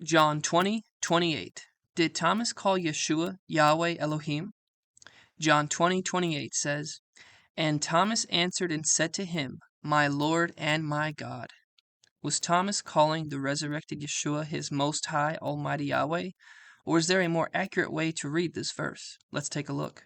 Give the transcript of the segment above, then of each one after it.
John 20:28. Did Thomas call Yeshua Yahweh Elohim? John 20:28 says, "And Thomas answered and said to him, My Lord and my God." Was Thomas calling the resurrected Yeshua his Most High Almighty Yahweh? Or is there a more accurate way to read this verse? Let's take a look.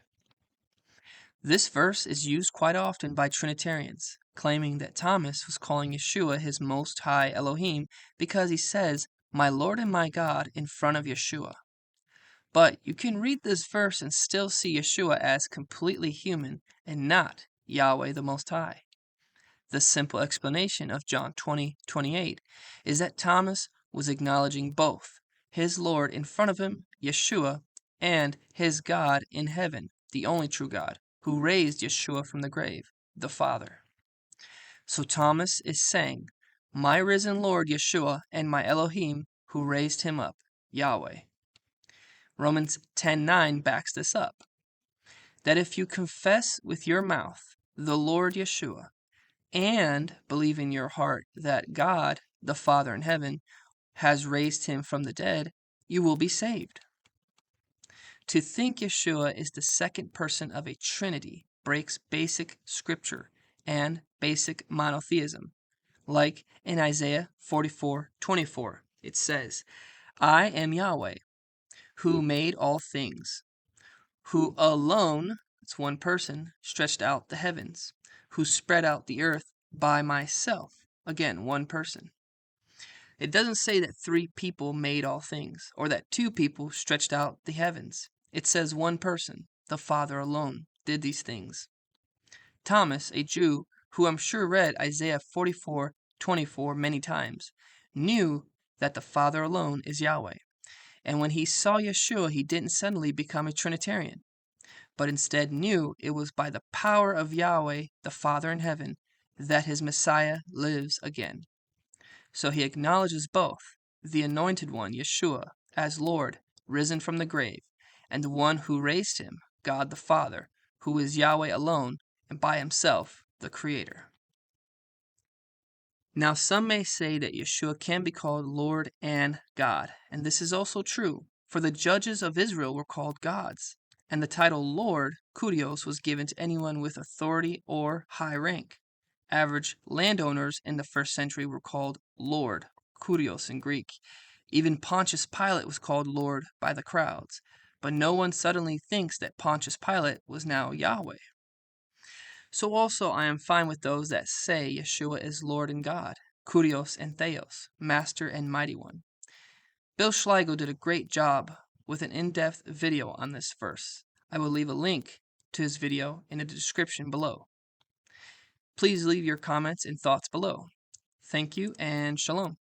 This verse is used quite often by Trinitarians, claiming that Thomas was calling Yeshua his Most High Elohim because he says, My Lord and my God, in front of Yeshua. But you can read this verse and still see Yeshua as completely human and not Yahweh the Most High. The simple explanation of John 20:28 is that Thomas was acknowledging both his Lord in front of him, Yeshua, and his God in heaven, the only true God, who raised Yeshua from the grave, the Father. So Thomas is saying, My risen Lord Yeshua and my Elohim who raised him up, Yahweh. Romans 10:9 backs this up. That if you confess with your mouth the Lord Yeshua and believe in your heart that God, the Father in heaven, has raised him from the dead, you will be saved. To think Yeshua is the second person of a Trinity breaks basic scripture and basic monotheism. Like in Isaiah 44:24, it says, I am Yahweh, who made all things, who alone, it's one person, stretched out the heavens, who spread out the earth by myself, again, one person. It doesn't say that three people made all things, or that two people stretched out the heavens. It says one person, the Father alone, did these things. Thomas, a Jew who I'm sure read Isaiah 44:24 many times, knew that the Father alone is Yahweh. And when he saw Yeshua, he didn't suddenly become a Trinitarian, but instead knew it was by the power of Yahweh, the Father in heaven, that his Messiah lives again. So he acknowledges both the Anointed One, Yeshua, as Lord, risen from the grave, and the one who raised him, God the Father, who is Yahweh alone and by himself the Creator. Now, some may say that Yeshua can be called Lord and God, and this is also true, for the judges of Israel were called gods, and the title Lord, Kurios, was given to anyone with authority or high rank. Average landowners in the first century were called Lord, Kurios in Greek. Even Pontius Pilate was called Lord by the crowds, but no one suddenly thinks that Pontius Pilate was now Yahweh. So also I am fine with those that say Yeshua is Lord and God, Kurios and Theos, Master and Mighty One. Bill Schlegel did a great job with an in-depth video on this verse. I will leave a link to his video in the description below. Please leave your comments and thoughts below. Thank you and shalom.